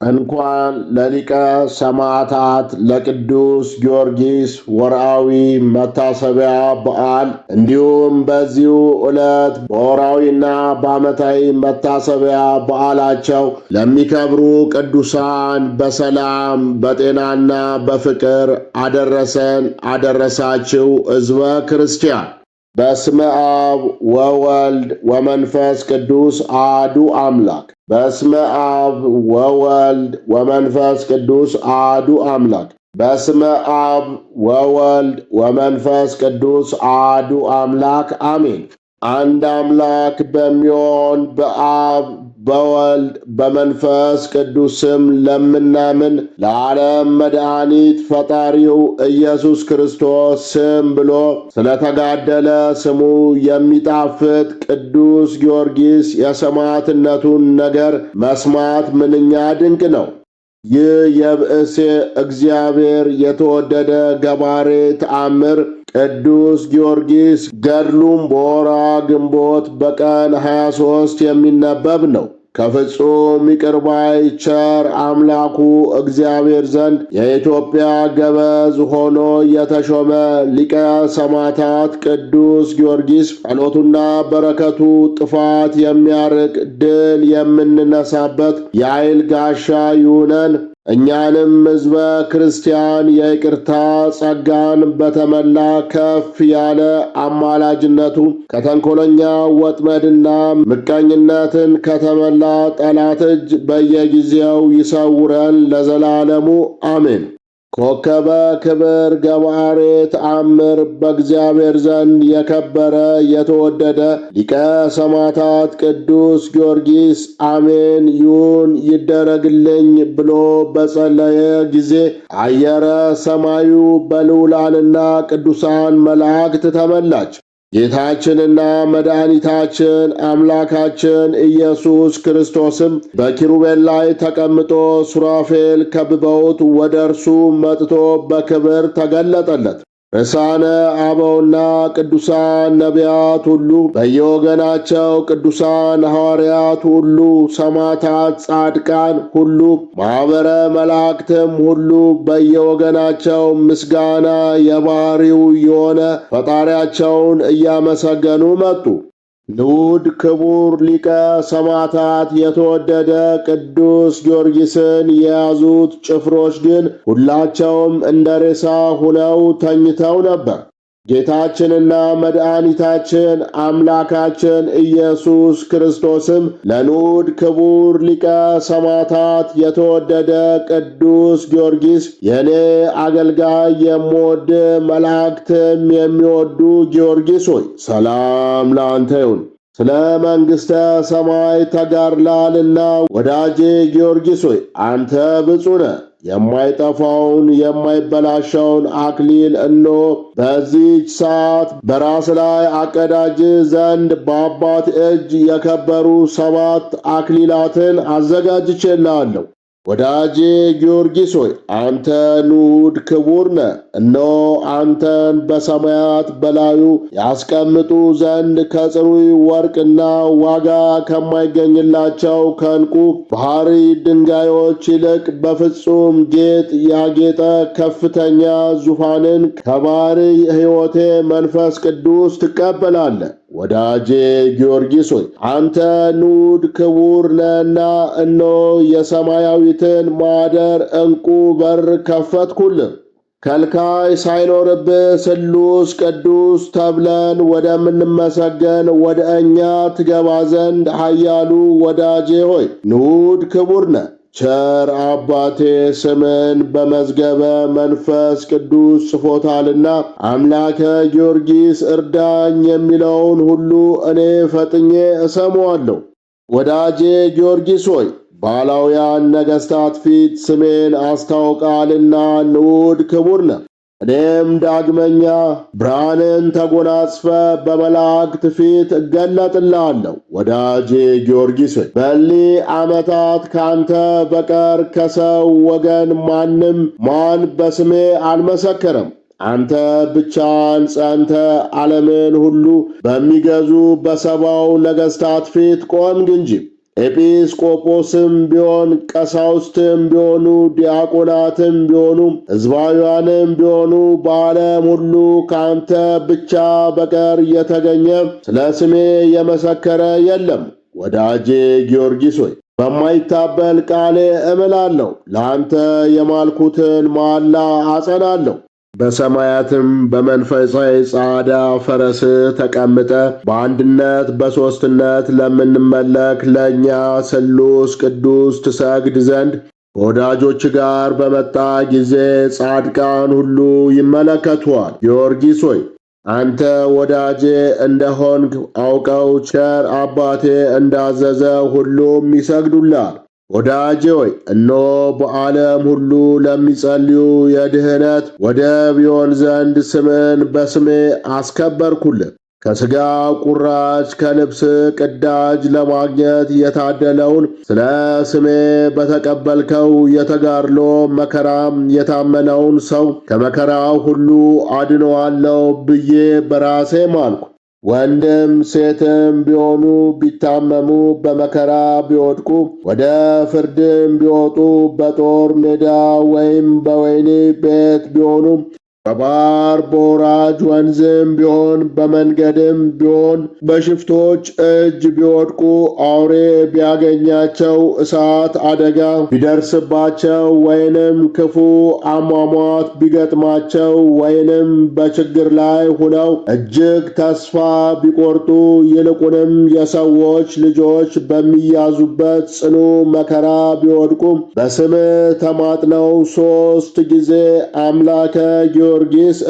እንኳን ለሊቀ ሰማዕታት ለቅዱስ ጊዮርጊስ ወርሃዊ መታሰቢያ በዓል እንዲሁም በዚሁ ዕለት በወርሃዊና በዓመታዊ መታሰቢያ በዓላቸው ለሚከብሩ ቅዱሳን በሰላም በጤናና በፍቅር አደረሰን አደረሳችሁ ሕዝበ ክርስቲያን። በስመ አብ ወወልድ ወመንፈስ ቅዱስ አሐዱ አምላክ። በስመ አብ ወወልድ ወመንፈስ ቅዱስ አሐዱ አምላክ። በስመ አብ ወወልድ ወመንፈስ ቅዱስ አሐዱ አምላክ አሜን። አንድ አምላክ በሚሆን በአብ በወልድ በመንፈስ ቅዱስ ስም ለምናምን ለዓለም መድኃኒት ፈጣሪው ኢየሱስ ክርስቶስ ስም ብሎ ስለተጋደለ ስሙ የሚጣፍጥ ቅዱስ ጊዮርጊስ የሰማዕትነቱን ነገር መስማት ምንኛ ድንቅ ነው! ይህ የብእሴ እግዚአብሔር የተወደደ ገባሬ ተአምር ቅዱስ ጊዮርጊስ ገድሉም በወርኃ ግንቦት በቀን 23 የሚነበብ ነው። ከፍጹም ይቅር ባይ ቸር አምላኩ እግዚአብሔር ዘንድ የኢትዮጵያ ገበዝ ሆኖ የተሾመ ሊቀ ሰማዕታት ቅዱስ ጊዮርጊስ ጸሎቱና በረከቱ ጥፋት የሚያርቅ ድል የምንነሳበት የኃይል ጋሻ ይሁነን። እኛንም ሕዝበ ክርስቲያን የይቅርታ ጸጋን በተመላ ከፍ ያለ አማላጅነቱ ከተንኰለኛ ወጥመድና ምቀኝነትን ከተመላ ጠላት እጅ በየጊዜው ይሰውረን ለዘላለሙ አሜን። ኮከበ ክብር ገባሬ ተአምር በእግዚአብሔር ዘንድ የከበረ የተወደደ ሊቀ ሰማዕታት ቅዱስ ጊዮርጊስ አሜን ይሁን ይደረግልኝ ብሎ በጸለየ ጊዜ አየረ ሰማዩ በልዑላንና ቅዱሳን መላእክት ተመላች። ጌታችንና መድኃኒታችን አምላካችን ኢየሱስ ክርስቶስም በኪሩቤል ላይ ተቀምጦ ሱራፌል ከብበውት ወደ እርሱ መጥቶ በክብር ተገለጠለት። ርዕሳነ አበውና ቅዱሳን ነቢያት ሁሉ በየወገናቸው፣ ቅዱሳን ሐዋርያት ሁሉ፣ ሰማዕታት፣ ጻድቃን ሁሉ፣ ማኅበረ መላእክትም ሁሉ በየወገናቸው ምስጋና የባሕሪው የሆነ ፈጣሪያቸውን እያመሰገኑ መጡ። ንዑድ ክቡር ሊቀ ሰማዕታት የተወደደ ቅዱስ ጊዮርጊስን የያዙት ጭፍሮች ግን ሁላቸውም እንደ ሬሳ ሆነው ተኝተው ነበር። ጌታችንና መድኃኒታችን አምላካችን ኢየሱስ ክርስቶስም ለንዑድ ክቡር ሊቀ ሰማዕታት የተወደደ ቅዱስ ጊዮርጊስ የእኔ አገልጋይ የምወድ መላእክትም የሚወዱ ጊዮርጊስ ሆይ ሰላም ለአንተ ይሁን። ስለ መንግሥተ ሰማይ ተጋድለሃልና ወዳጄ ጊዮርጊስ ሆይ አንተ ብፁዕ ነህ። የማይጠፋውን የማይበላሸውን አክሊል እነሆ በዚህች ሰዓት በራስ ላይ አቀዳጅ ዘንድ በአባት እጅ የከበሩ 7 አክሊላትን አዘጋጅቼልሃለሁ። ወዳጄ ጊዮርጊስ ሆይ አንተ ንዑድ ክቡር ነህ። እነሆ አንተን በሰማያት በላዩ ያስቀምጡ ዘንድ ከጽሩይ ወርቅና ዋጋ ከማይገኝላቸው ከዕንቁ ባሕሪ ድንጋዮች ይልቅ በፍጹም ጌጥ ያጌጠ ከፍተኛ ዙፋንን ከባሕሪ ሕይወቴ መንፈስ ቅዱስ ትቀበላለህ። ወዳጄ ጊዮርጊስ ሆይ አንተ ንዑድ ክቡር ነህና እነሆ የሰማያዊትን ማኅደር ዕንቁ በር ከፈትኩልህ። ከልካይ ሳይኖርብህ ስሉስ ቅዱስ ተብለን ወደምንመሰገን ወደ እኛ ትገባ ዘንድ ኃያሉ ወዳጄ ሆይ ንዑድ ክቡር ነህ። ቸር አባቴ ስምን በመዝገበ መንፈስ ቅዱስ ጽፎታልና አምላከ ጊዮርጊስ እርዳኝ የሚለውን ሁሉ እኔ ፈጥኜ እሰማዋለሁ። ወዳጄ ጊዮርጊስ ሆይ ባላውያን ነገሥታት ፊት ስሜን አስታውቃልና ንዑድ ክቡር ነህ። እኔም ዳግመኛ ብርሃንን ተጎናጽፈ በመላእክት ፊት እገለጥልሃለሁ። ወዳጄ ጊዮርጊስ ሆይ በእሊህ ዓመታት ካንተ በቀር ከሰው ወገን ማን በስሜ አልመሰከረም። አንተ ብቻን ጸንተ ዓለምን ሁሉ በሚገዙ በሰባው ነገሥታት ፊት ቆምክ እንጂ። ኤጲስቆጶስም ቢሆን ቀሳውስትም ቢሆኑ ዲያቆናትም ቢሆኑ ሕዝባውያንም ቢሆኑ በዓለም ሁሉ ካንተ ብቻ በቀር የተገኘ ስለ ስሜ የመሰከረ የለም። ወዳጄ ጊዮርጊስ ሆይ በማይታበል ቃሌ እምላለሁ፣ ለአንተ የማልኩትን መሐላ አጸናለሁ። በሰማያትም በመንፈሳዊ ጻዕዳ ፈረስ ተቀምጠ በአንድነት በሦስትነት ለምንመለክ ለእኛ ስሉስ ቅዱስ ትሰግድ ዘንድ ከወዳጆች ጋር በመጣ ጊዜ ጻድቃን ሁሉ ይመለከቱሃል። ጊዮርጊስ ሆይ አንተ ወዳጄ እንደሆንክ አውቀው ቸር አባቴ እንዳዘዘ ሁሉም ይሰግዱልሃል። ወዳጄ ሆይ እነሆ በዓለም ሁሉ ለሚጸልዩ የድኅነት ወደብ ይሆን ዘንድ ስምን በስሜ አስከበርኩልህ። ከሥጋ ቁራጭ ከልብስ ቅዳጅ ለማግኘት የታደለውን ስለ ስሜ በተቀበልከው የተጋድሎ መከራም የታመነውን ሰው ከመከራው ሁሉ አድነዋለሁ ብዬ በራሴ ማልኩ። ወንድም ሴትም ቢሆኑ ቢታመሙ በመከራ ቢወድቁ ወደ ፍርድም ቢወጡ በጦር ሜዳ ወይም በወህኒ ቤት ቢሆኑ በባሕር በወራጅ ወንዝም ቢሆን በመንገድም ቢሆን በሽፍቶች እጅ ቢወድቁ አውሬ ቢያገኛቸው እሳት አደጋ ቢደርስባቸው ወይንም ክፉ አሟሟት ቢገጥማቸው ወይንም በችግር ላይ ሆነው እጅግ ተስፋ ቢቆርጡ ይልቁንም የሰዎች ልጆች በሚያዙበት ጽኑ መከራ ቢወድቁ በስምህ ተማጥነው 3 ጊዜ አምላከ ጊዮርጊስ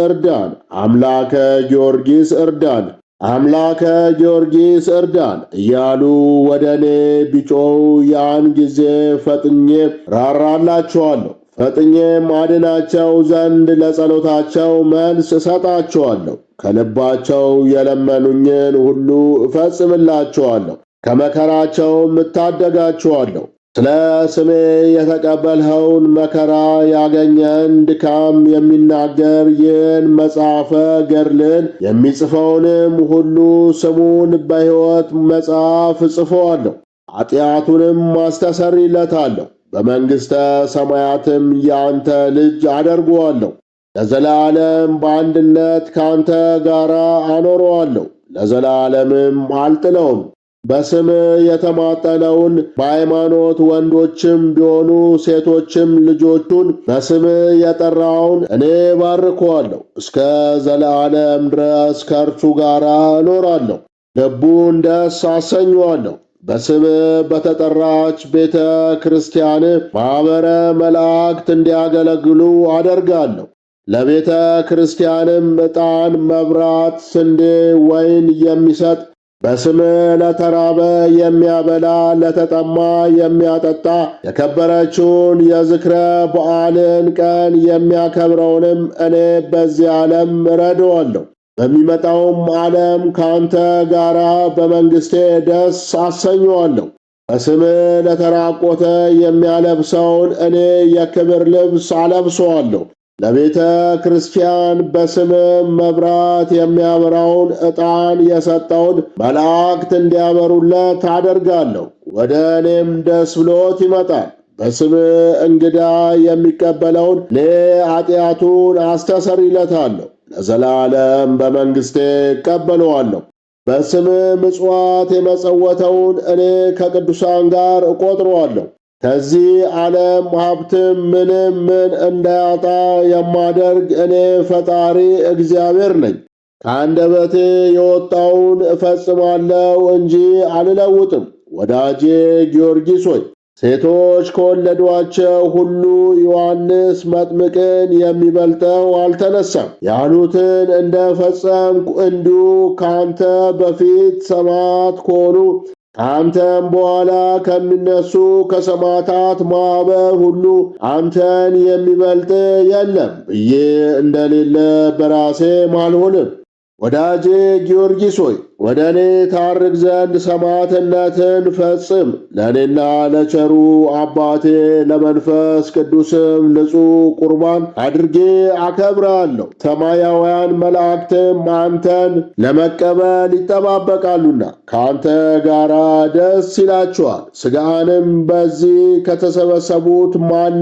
እርዳን፣ አምላከ ጊዮርጊስ እርዳን፣ አምላከ ጊዮርጊስ እርዳን እያሉ ወደ እኔ ቢጮኹ ያን ጊዜ ፈጥኜ ራራላቸዋለሁ። ፈጥኜም አድናቸው ዘንድ ለጸሎታቸው መልስ እሰጣቸዋለሁ። ከልባቸው የለመኑኝን ሁሉ እፈጽምላቸዋለሁ፣ ከመከራቸውም እታደጋቸዋለሁ። ስለ ስሜ የተቀበልኸውን መከራ ያገኘን ድካም የሚናገር ይህን መጽሐፈ ገድልን የሚጽፈውንም ሁሉ ስሙን በሕይወት መጽሐፍ እጽፈዋለሁ፣ ኃጢአቱንም አስተሰርይለታለሁ። በመንግሥተ ሰማያትም ያንተ ልጅ አደርገዋለሁ። ለዘላለም በአንድነት ካንተ ጋር አኖረዋለሁ፣ ለዘላለምም አልጥለውም። በስምህ የተማጠነውን በሃይማኖት ወንዶችም ቢሆኑ ሴቶችም ልጆቹን በስምህ የጠራውን እኔ ባርከዋለሁ። እስከ ዘላለም ድረስ ከእርሱ ጋር እኖራለሁ፣ ልቡን ደስ አሰኘዋለሁ። በስምህ በተጠራች ቤተ ክርስቲያን ማኅበረ መላእክት እንዲያገለግሉ አደርጋለሁ። ለቤተ ክርስቲያንም ዕጣን፣ መብራት፣ ስንዴ፣ ወይን የሚሰጥ በስምህ ለተራበ የሚያበላ ለተጠማ የሚያጠጣ የከበረችውን የዝክረ በዓልን ቀን የሚያከብረውንም እኔ በዚህ ዓለም እረዳዋለሁ። በሚመጣውም ዓለም ካንተ ጋር በመንግሥቴ ደስ አሰኘዋለሁ። በስምህ ለተራቆተ የሚያለብሰውን እኔ የክብር ልብስ አለብሰዋለሁ። ለቤተ ክርስቲያን በስምህ መብራት የሚያበራውን ዕጣን የሰጠውን መላእክት እንዲያበሩለት አደርጋለሁ። ወደ እኔም ደስ ብሎት ይመጣል። በስምህ እንግዳ የሚቀበለውን እኔ ኃጢአቱን አስተሰርይለታለሁ፣ ለዘላለም በመንግሥቴ እቀበለዋለሁ። በስምህ ምጽዋት የመጸወተውን እኔ ከቅዱሳን ጋር እቆጥረዋለሁ። ከዚህ ዓለም ሀብትም ምንም ምን እንዳያጣ የማደርግ እኔ ፈጣሪ እግዚአብሔር ነኝ። ከአንደበቴ የወጣውን እፈጽማለሁ እንጂ አልለውጥም። ወዳጄ ጊዮርጊስ ሆይ ሴቶች ከወለዷቸው ሁሉ ዮሐንስ መጥምቅን የሚበልጠው አልተነሳም ያሉትን እንደ ፈጸምኩ እንዲሁ ከአንተ በፊት ሰማዕት ከሆኑ ከአንተም በኋላ ከሚነሱ ከሰማዕታት ማኅበር ሁሉ አንተን የሚበልጥ የለም ብዬ እንደሌለ በራሴ ማልሆንም። ወዳጄ ጊዮርጊስ ሆይ ወደ እኔ ታርግ ዘንድ ሰማዕትነትን ፈጽም። ለእኔና ለቸሩ አባቴ ለመንፈስ ቅዱስም ንጹሕ ቁርባን አድርጌ አከብራለሁ። ሰማያውያን መላእክትም አንተን ለመቀበል ይጠባበቃሉና ከአንተ ጋር ደስ ይላቸዋል። ሥጋህንም በዚህ ከተሰበሰቡት ማን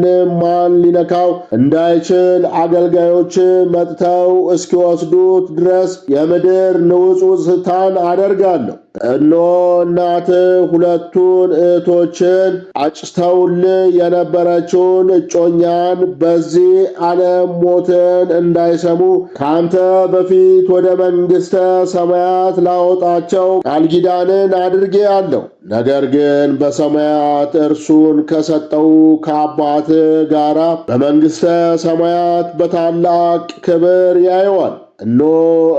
ሊነካው እንዳይችል አገልጋዮች መጥተው እስኪወስዱት ድረስ የምድር ንውጽውጽታን አደርጋለሁ። እነሆ እናትህ ሁለቱን እህቶችን አጭተውልህ የነበረችውን እጮኛን በዚህ ዓለም ሞትን እንዳይሰሙ ከአንተ በፊት ወደ መንግሥተ ሰማያት ላወጣቸው ቃል ኪዳንን አድርጌአለሁ። ነገር ግን በሰማያት እርሱን ከሰጠው ከአባትህ ጋር በመንግሥተ ሰማያት በታላቅ ክብር ያየዋል። እነሆ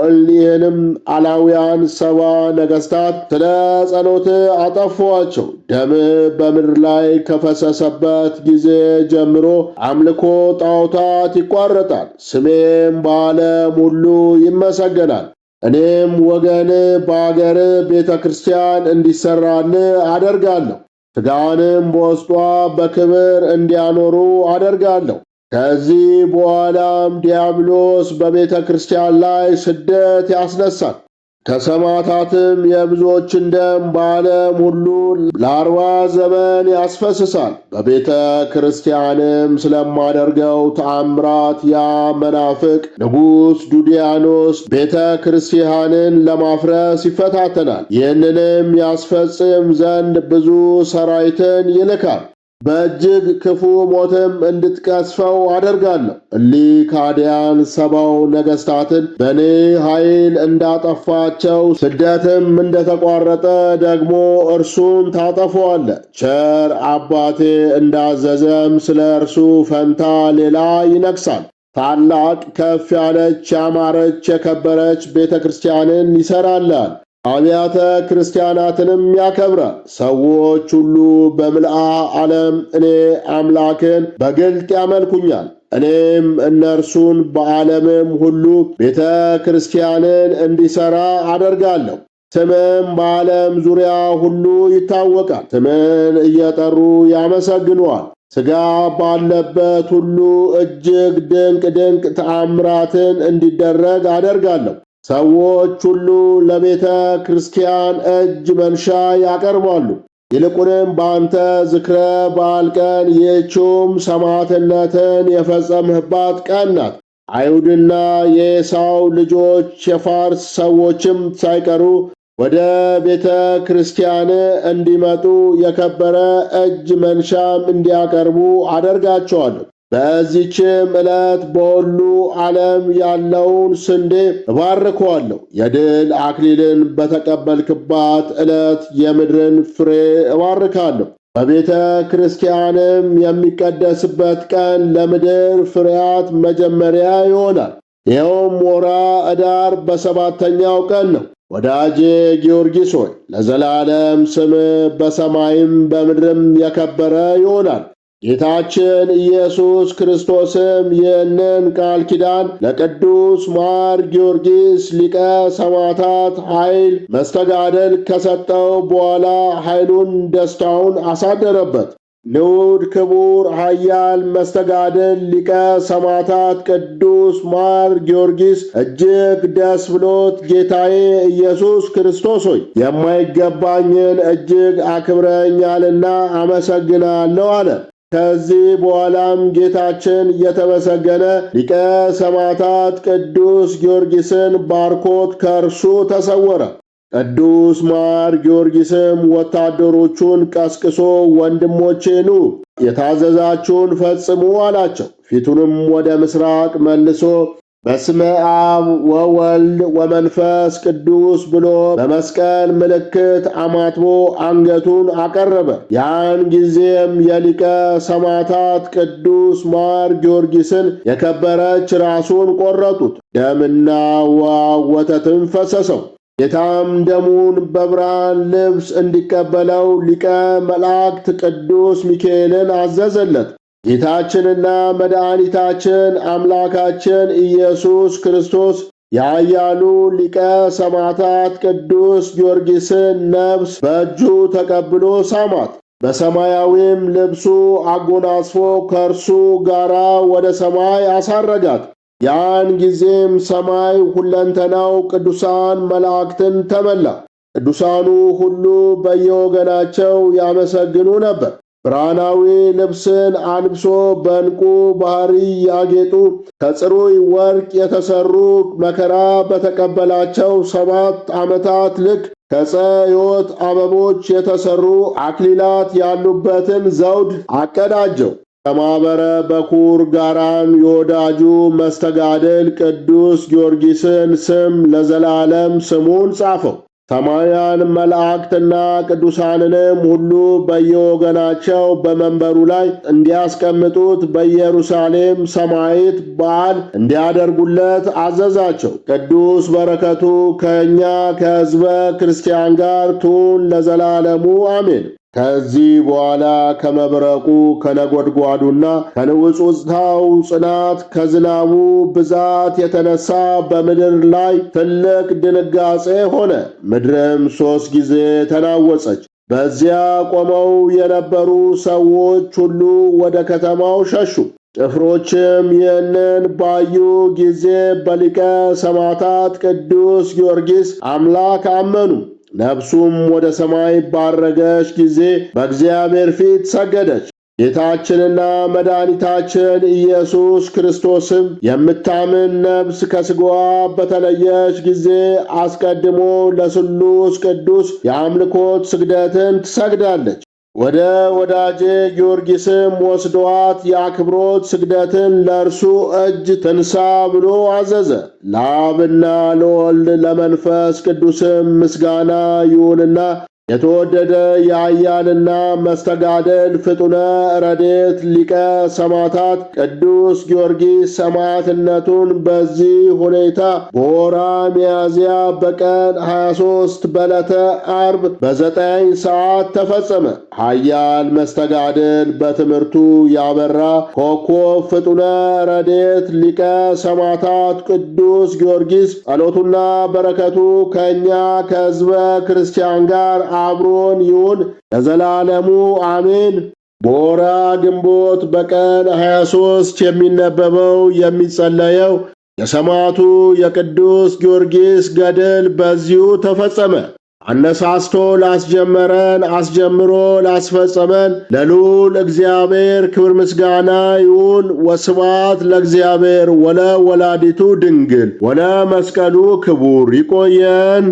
እሊህንም አላውያን 70 ነገሥታት ስለ ጸሎትህ አጠፉአቸው። ደምህ በምድር ላይ ከፈሰሰበት ጊዜ ጀምሮ አምልኮ ጣዖታት ይቋረጣል፣ ስሜም በዓለም ሁሉ ይመሰገናል። እኔም ወገን በአገር ቤተ ክርስቲያን እንዲሠራልህ አደርጋለሁ። ሥጋንም በውስጧ በክብር እንዲያኖሩ አደርጋለሁ። ከዚህ በኋላም ዲያብሎስ በቤተ ክርስቲያን ላይ ስደት ያስነሳል። ከሰማዕታትም የብዙዎችን ደም በዓለም ሁሉ ለ40 ዘመን ያስፈስሳል። በቤተ ክርስቲያንም ስለማደርገው ተአምራት ያ መናፍቅ ንጉሥ ዱዲያኖስ ቤተ ክርስቲያንን ለማፍረስ ይፈታተናል። ይህንንም ያስፈጽም ዘንድ ብዙ ሰራዊትን ይልካል። በእጅግ ክፉ ሞትም እንድትቀስፈው አደርጋለሁ። እሊህ ካዲያን 70 ነገሥታትን በእኔ ኃይል እንዳጠፋቸው ስደትም እንደተቋረጠ ደግሞ እርሱን ታጠፈዋለህ። ቸር አባቴ እንዳዘዘም ስለ እርሱ ፈንታ ሌላ ይነግሣል። ታላቅ ከፍ ያለች ያማረች የከበረች ቤተ ክርስቲያንን ይሠራልሃል። አብያተ ክርስቲያናትንም ያከብራል። ሰዎች ሁሉ በምልአ ዓለም እኔ አምላክን በግልጥ ያመልኩኛል። እኔም እነርሱን በዓለምም ሁሉ ቤተ ክርስቲያንን እንዲሠራ አደርጋለሁ። ስምም በዓለም ዙሪያ ሁሉ ይታወቃል። ስምን እየጠሩ ያመሰግኑዋል። ሥጋ ባለበት ሁሉ እጅግ ድንቅ ተአምራትን እንዲደረግ አደርጋለሁ። ሰዎች ሁሉ ለቤተ ክርስቲያን እጅ መንሻ ያቀርባሉ። ይልቁንም በአንተ ዝክረ በዓል ቀን ይህችውም ሰማዕትነትን የፈጸምህባት ቀን ናት። አይሁድና የኤሳው ልጆች የፋርስ ሰዎችም ሳይቀሩ ወደ ቤተ ክርስቲያን እንዲመጡ የከበረ እጅ መንሻም እንዲያቀርቡ አደርጋቸዋለሁ። በዚህችም ዕለት በሁሉ ዓለም ያለውን ስንዴ እባርከዋለሁ። የድል አክሊልን በተቀበልክባት ዕለት የምድርን ፍሬ እባርካለሁ። በቤተ ክርስቲያንም የሚቀደስበት ቀን ለምድር ፍሬያት መጀመሪያ ይሆናል። ይኸውም ወርኃ ኅዳር በ7ኛው ቀን ነው። ወዳጄ ጊዮርጊስ ሆይ ለዘላለም ስምህ በሰማይም በምድርም የከበረ ይሆናል። ጌታችን ኢየሱስ ክርስቶስም ይህንን ቃል ኪዳን ለቅዱስ ማር ጊዮርጊስ ሊቀ ሰማዕታት ኃይል መስተጋደል ከሰጠው በኋላ ኃይሉን ደስታውን አሳደረበት። ንዑድ ክቡር ኃያል መስተጋድል ሊቀ ሰማዕታት ቅዱስ ማር ጊዮርጊስ እጅግ ደስ ብሎት ጌታዬ ኢየሱስ ክርስቶስ ሆይ የማይገባኝን እጅግ አክብረኛልና አመሰግናለሁ አለ። ከዚህ በኋላም ጌታችን እየተመሰገነ ሊቀ ሰማዕታት ቅዱስ ጊዮርጊስን ባርኮት ከእርሱ ተሰወረ። ቅዱስ ማር ጊዮርጊስም ወታደሮቹን ቀስቅሶ ወንድሞቼ ኑ፣ የታዘዛችሁን ፈጽሙ አላቸው። ፊቱንም ወደ ምስራቅ መልሶ በስመ አብ ወወልድ ወመንፈስ ቅዱስ ብሎ በመስቀል ምልክት አማትቦ አንገቱን አቀረበ። ያን ጊዜም የሊቀ ሰማዕታት ቅዱስ ማር ጊዮርጊስን የከበረች ራሱን ቆረጡት። ደምና ውሃ ወተትም ፈሰሰው። ጌታም ደሙን በብርሃን ልብስ እንዲቀበለው ሊቀ መላእክት ቅዱስ ሚካኤልን አዘዘለት። ጌታችንና መድኃኒታችን አምላካችን ኢየሱስ ክርስቶስ የኃያሉ ሊቀ ሰማዕታት ቅዱስ ጊዮርጊስን ነፍስ በእጁ ተቀብሎ ሳማት። በሰማያዊም ልብሱ አጎናጽፎ ከእርሱ ጋር ወደ ሰማይ አሳረጋት። ያን ጊዜም ሰማይ ሁለንተናው ቅዱሳን መላእክትን ተመላ። ቅዱሳኑ ሁሉ በየወገናቸው ያመሰግኑ ነበር። ብርሃናዊ ልብስን አንብሶ በዕንቁ ባሕሪ ያጌጡ ከጽሩይ ወርቅ የተሠሩ መከራ በተቀበላቸው 7 ዓመታት ልክ ከዕፀ ሕይወት አበቦች የተሠሩ አክሊላት ያሉበትን ዘውድ አቀዳጀው። ከማኅበረ በኩር ጋራም የወዳጁ መስተጋድል ቅዱስ ጊዮርጊስን ስም ለዘላለም ስሙን ጻፈው። ሰማያውያን መላእክትና ቅዱሳንንም ሁሉ በየወገናቸው በመንበሩ ላይ እንዲያስቀምጡት በኢየሩሳሌም ሰማያዊት በዓል እንዲያደርጉለት አዘዛቸው። ቅዱስ በረከቱ ከእኛ ከሕዝበ ክርስቲያን ጋር ትሁን ለዘላለሙ አሜን። ከዚህ በኋላ ከመብረቁ ከነጎድጓዱና ከንውጽውጽታው ጽናት ከዝናቡ ብዛት የተነሳ በምድር ላይ ትልቅ ድንጋጼ ሆነ። ምድርም 3 ጊዜ ተናወጸች። በዚያ ቆመው የነበሩ ሰዎች ሁሉ ወደ ከተማው ሸሹ። ጭፍሮችም ይህንን ባዩ ጊዜ በሊቀ ሰማዕታት ቅዱስ ጊዮርጊስ አምላክ አመኑ። ነፍሱም ወደ ሰማይ ባረገች ጊዜ በእግዚአብሔር ፊት ሰገደች። ጌታችንና መድኃኒታችን ኢየሱስ ክርስቶስም የምታምን ነፍስ ከሥጋዋ በተለየች ጊዜ አስቀድሞ ለስሉስ ቅዱስ የአምልኮት ስግደትን ትሰግዳለች። ወደ ወዳጄ ጊዮርጊስም ወስዶአት የአክብሮት ስግደትን ለእርሱ እጅ ትንሳ ብሎ አዘዘ። ለአብና ለወልድ ለመንፈስ ቅዱስም ምስጋና ይሁንና የተወደደ የኃያልና መስተጋድል ፍጡነ ረድኤት ሊቀ ሰማዕታት ቅዱስ ጊዮርጊስ ሰማዕትነቱን በዚህ ሁኔታ በወርኃ ሚያዝያ በቀን 23 በዕለተ ዓርብ በ9 ሰዓት ተፈጸመ። ኃያል መስተጋድል በትምህርቱ ያበራ ኮከብ ፍጡነ ረድኤት ሊቀ ሰማዕታት ቅዱስ ጊዮርጊስ ጸሎቱና በረከቱ ከእኛ ከሕዝበ ክርስቲያን ጋር አብሮን ይሁን ለዘላለሙ አሜን። በወርኃ ግንቦት በቀን 23 የሚነበበው የሚጸለየው የሰማዕቱ የቅዱስ ጊዮርጊስ ገድል በዚሁ ተፈጸመ። አነሳስቶ ላስጀመረን አስጀምሮ ላስፈጸመን ለልዑል እግዚአብሔር ክብር ምስጋና ይሁን። ወስብሐት ለእግዚአብሔር ወለ ወላዲቱ ድንግል ወለ መስቀሉ ክቡር። ይቆየን።